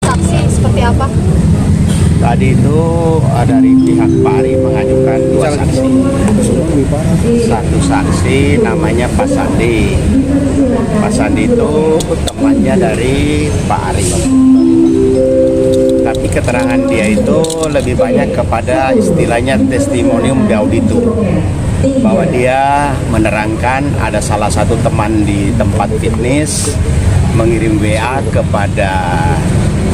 Saksi seperti apa? Tadi itu dari pihak Pak Ari mengajukan dua saksi. Satu saksi namanya Pak Sandi. Pak Sandi itu temannya dari Pak Ari. Tapi keterangan dia itu lebih banyak kepada istilahnya testimonium auditum, bahwa dia menerangkan ada salah satu teman di tempat fitness mengirim WA kepada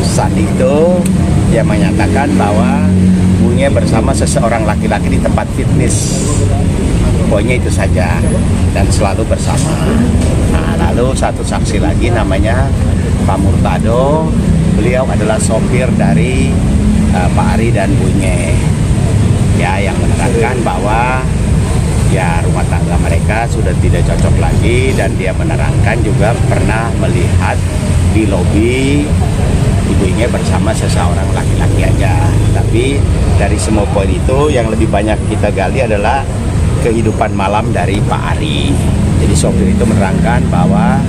Sandi itu, dia menyatakan bahwa Bunye bersama seseorang laki-laki di tempat fitness. Pokoknya itu saja, dan selalu bersama. Nah, lalu satu saksi lagi namanya Pak Murtado. Beliau adalah sopir dari Pak Ari dan Bunye, ya, yang menerangkan bahwa ya rumah tangga mereka sudah tidak cocok lagi, dan dia menerangkan juga pernah melihat di lobi ibunya bersama seseorang laki-laki aja. Tapi dari semua poin itu yang lebih banyak kita gali adalah kehidupan malam dari Pak Ari. Jadi sopir itu menerangkan bahwa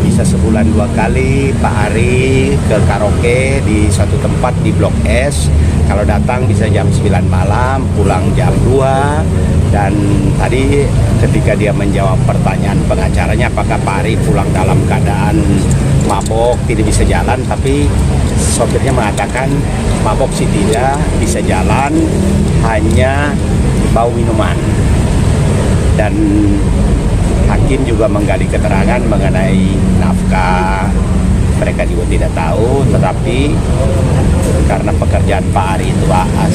bisa sebulan 2 kali Pak Ari ke karaoke di suatu tempat di Blok S. Kalau datang bisa jam 9 malam, pulang jam 2. Dan tadi ketika dia menjawab pertanyaan pengacaranya apakah Pak Ari pulang dalam keadaan mabok, tidak bisa jalan, tapi sopirnya mengatakan mabok sih tidak, bisa jalan, hanya bau minuman. Dan hakim juga menggali keterangan mengenai nafkah, mereka juga tidak tahu, tetapi karena pekerjaan Pak Ari itu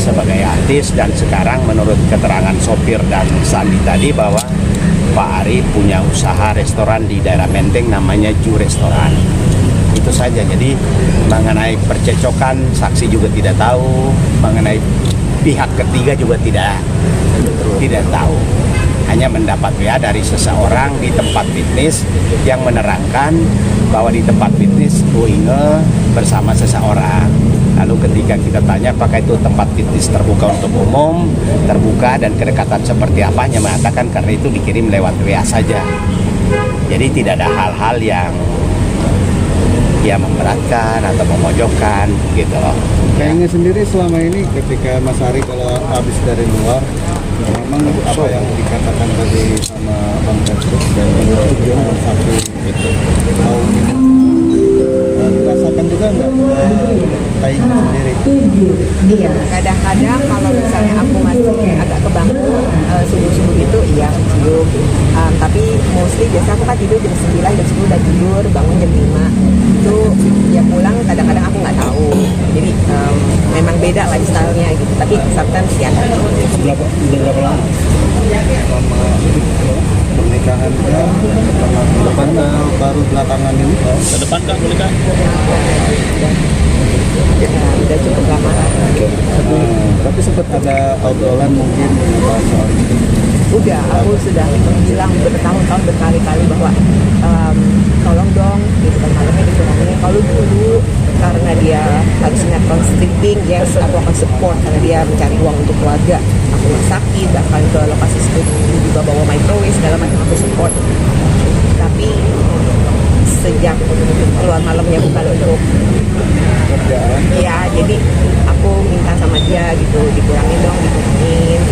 sebagai artis, dan sekarang menurut keterangan sopir dan Sandi tadi bahwa Pak Ari punya usaha restoran di daerah Menteng namanya Ju Restoran. Itu saja. Jadi mengenai percecokan saksi juga tidak tahu, mengenai pihak ketiga juga tidak tahu. Hanya mendapat WA dari seseorang di tempat fitness yang menerangkan bahwa di tempat fitness Bu Inge bersama seseorang. Lalu ketika kita tanya apakah itu tempat fitness terbuka untuk umum, terbuka dan kedekatan seperti apa, hanya mengatakan karena itu dikirim lewat WA saja. Jadi tidak ada hal-hal yang memberatkan atau memojokkan gitu loh. Kayaknya sendiri selama ini ketika Mas Ari kalau habis dari luar, memang apa yang dikatakan tadi sama Bang Petrus dan Bang Sapi itu mau dirasakan juga nggak kayaknya sendiri? Iya, kadang-kadang kalau misalnya aku masih agak kebangun subuh-subuh itu iya cium, tapi mostly biasa aku kan tidur jam 9, jam 10 udah tidur, bangun jam 5 itu ya pulang kadang-kadang aku nggak tahu. Jadi memang beda lifestyle-nya gitu, tapi sometimes ya. Berapa lama? Lama pernikahannya depan baru belakangan ini? Ke depan nggak menikah? Udah cukup lama. Tapi sempat ada obrolan mungkin membahas soal itu. Udah, aku sudah bilang bertahun-tahun berkali-kali bahwa tolong dong gitu kan, malamnya dikurangin. Kalau dulu karena dia harus sinetron stripping, yes aku akan support karena dia mencari uang untuk keluarga. Aku masakin, bahkan ke lokasi syuting juga bawa microwave segala macam, aku support. Tapi sejak keluar malamnya bukan untuk kerjaan, ya jadi aku minta sama dia gitu dikurangin dong, dikurangin.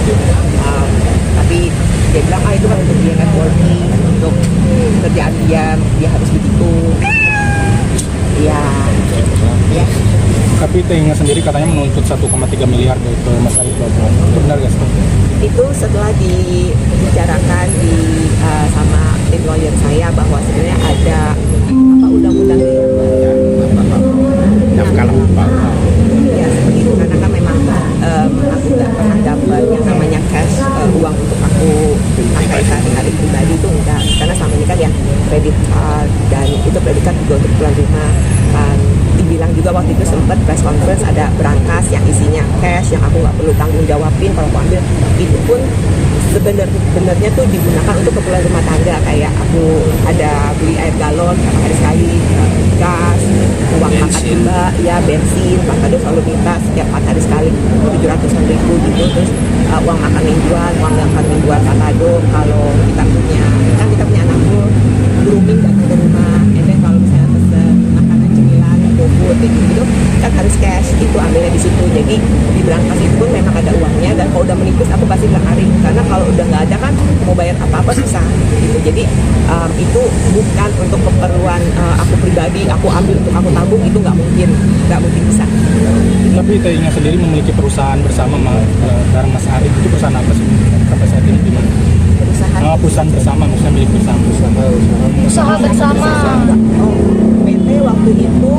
Tapi dia bilang itu kan untuk dia networking, untuk kerjaan dia harus begitu. Ya. Tapi Tehnya sendiri katanya menuntut 1,3 miliar dari Mas Ari Prabowo. Benar gak sih? Itu setelah dibicarakan sama tim lawyer saya bahwa sebenarnya ada undang-undang Nafkah ya seperti itu, karena kan memang aku nggak pernah dapat yang namanya cash, uang untuk aku pakai sehari-hari pribadi itu enggak, karena sama ini kan ya kredit card, dan itu kredit card juga untuk pulang rumah. Dibilang juga waktu itu sempat press conference ada berangkas yang isinya cash yang aku nggak perlu tanggung jawabin kalau aku ambil, itu pun sebenarnya tuh digunakan untuk keperluan rumah tangga, kayak aku ada beli air galon karena hari sekali, gas, uang makan juga, ya bensin, Pak Kado selalu minta setiap 4 hari sekali 700-an ribu gitu, terus uang makan mingguan, uang makan mingguan Pak Kado kalau kita punya anak tuh grooming datang ke rumah, and then kalau misalnya pesen makanan cemilan, GoFood gitu kan harus cash, itu ambilnya di situ. Jadi di berangkas itu pun memang ada uangnya, dan kalau udah menipis aku pasti bilang Ari, karena kalau udah nggak ada kan mau bayar apa-apa susah gitu. Jadi itu bukan untuk keperluan aku pribadi, aku ambil untuk aku tabung, itu nggak mungkin bisa. Tapi Teh sendiri memiliki perusahaan bersama bareng Mas Ari, itu perusahaan apa sih sampai saat ini, gimana? Perusahaan bersama, maksudnya milik bersama. Usaha bersama. PT waktu itu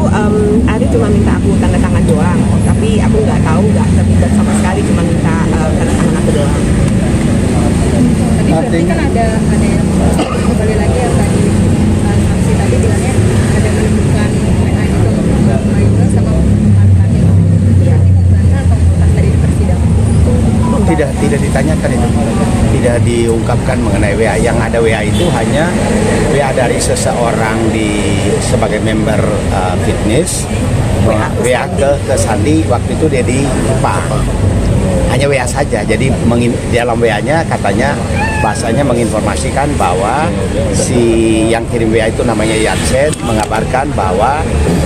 Ari cuma minta aku tanda tangan doang, tapi aku nggak tahu, nggak terlibat sama sekali, cuma minta tanda tangan aku doang. Tapi berarti kan ada yang kembali lagi yang tadi saksi tadi bilangnya ada menemukan WA itu Maida sama mantannya. Berarti membantah atau pas tadi di persidangan? Tidak ditanyakan itu, tidak diungkapkan mengenai WA. Yang ada WA itu hanya WA dari seseorang sebagai member fitness, WA ke Sandi, waktu itu dia di PA. Hanya WA saja. Jadi dalam WA-nya katanya bahasanya menginformasikan bahwa si yang kirim WA itu namanya Yansen, mengabarkan bahwa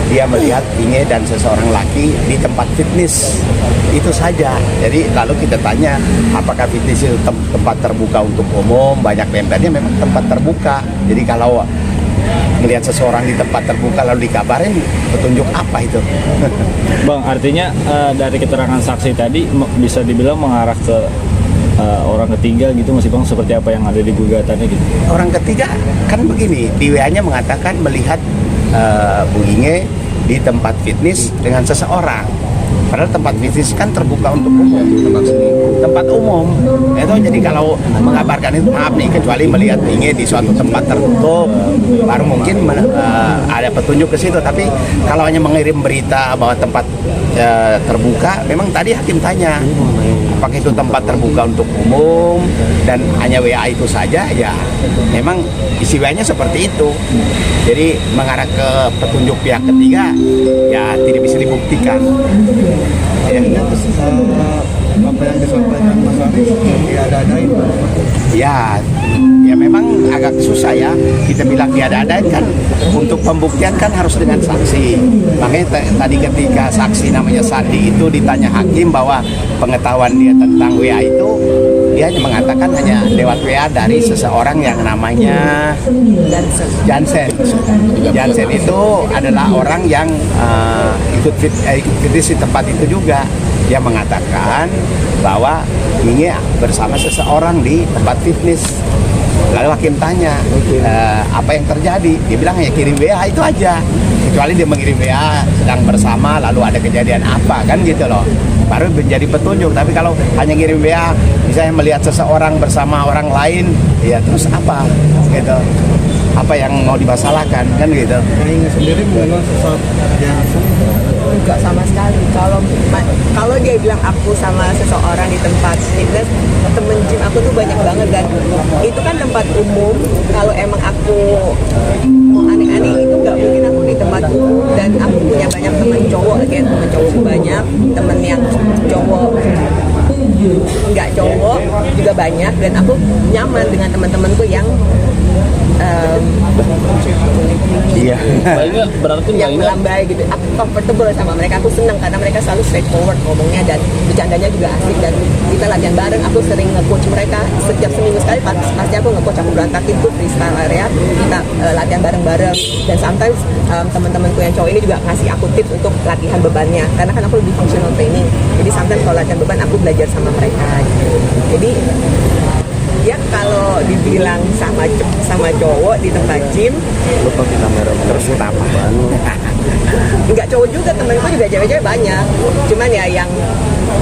dia melihat Inge dan seseorang laki di tempat fitness. Itu saja. Jadi lalu kita tanya, apakah fitness itu tempat terbuka untuk umum, banyak membernya, memang tempat terbuka. Jadi kalau melihat seseorang di tempat terbuka lalu dikabarin, petunjuk apa itu? Bang, artinya dari keterangan saksi tadi bisa dibilang mengarah ke orang ketiga gitu masih Bang, seperti apa yang ada di gugatannya gitu? Orang ketiga kan begini, di WA-nya mengatakan melihat Bu Inge di tempat fitness dengan seseorang. Padahal tempat fitness kan terbuka untuk umum, tempat umum. Itu jadi kalau mengabarkan itu, maaf nih, kecuali melihat Inge di suatu tempat tertutup, baru mungkin ada petunjuk ke situ. Tapi kalau hanya mengirim berita bahwa tempat terbuka, memang tadi hakim tanya, apakah itu tempat terbuka untuk umum dan hanya WA itu saja, ya memang isi WA-nya seperti itu. Jadi mengarah ke petunjuk pihak ketiga, ya tidak bisa dibuktikan. Ya. Apa yang disampaikan Mas Ari diada-adain? Ya memang agak susah ya, kita bilang diada-adain kan, untuk pembuktian kan harus dengan saksi. Makanya tadi ketika saksi namanya Sandi itu ditanya hakim bahwa pengetahuan dia tentang WA itu, dia hanya mengatakan hanya lewat WA dari seseorang yang namanya Jansen. Jansen itu adalah orang yang ikut fitness di tempat itu juga. Dia mengatakan bahwa Inge bersama seseorang di tempat fitness. Lalu hakim tanya, apa yang terjadi? Dia bilang ya kirim WA itu aja. Kecuali dia mengirim WA sedang bersama lalu ada kejadian apa, kan gitu loh. Baru menjadi petunjuk. Tapi kalau hanya ngirim WA, misalnya melihat seseorang bersama orang lain, ya terus apa? Gitu. Apa yang mau dimasalahkan, kan gitu. Inge sendiri mengenal sosok Jansen? Enggak sama sekali. Kalau dia bilang aku sama seseorang di tempat fitness, temen gym aku tuh banyak banget, dan itu kan tempat umum. Kalau emang aku mau aneh-aneh itu nggak mungkin aku di tempat umum. Dan aku punya banyak teman cowok, teman cowokku banyak, temen yang cowok nggak cowok juga banyak, dan aku nyaman dengan teman-temanku yang berarti yang melambai gitu. Aku comfortable sama mereka, aku senang karena mereka selalu straightforward ngomongnya, dan bercandanya juga asik, dan kita latihan bareng. Aku sering nge-coach mereka setiap seminggu sekali, pasti aku nge-coach, aku berantak itu freestyle area, kita latihan bareng-bareng. Dan sometimes teman-temanku yang cowok ini juga ngasih aku tips untuk latihan bebannya, karena kan aku lebih functional training, jadi sometimes kalau latihan beban aku belajar sama mereka gitu. Jadi ya kalau dibilang sama cowok di tempat gym, Lupa di kamera terus kenapa? nggak cowok juga, temenku juga cewek-cewek banyak, cuman ya yang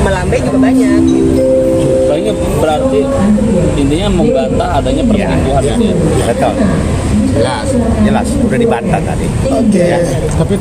melambai juga banyak gitu. Kayaknya berarti intinya membantah adanya perselingkuhan itu ya. Betul. Jelas, udah dibantah tadi. Oke. Tapi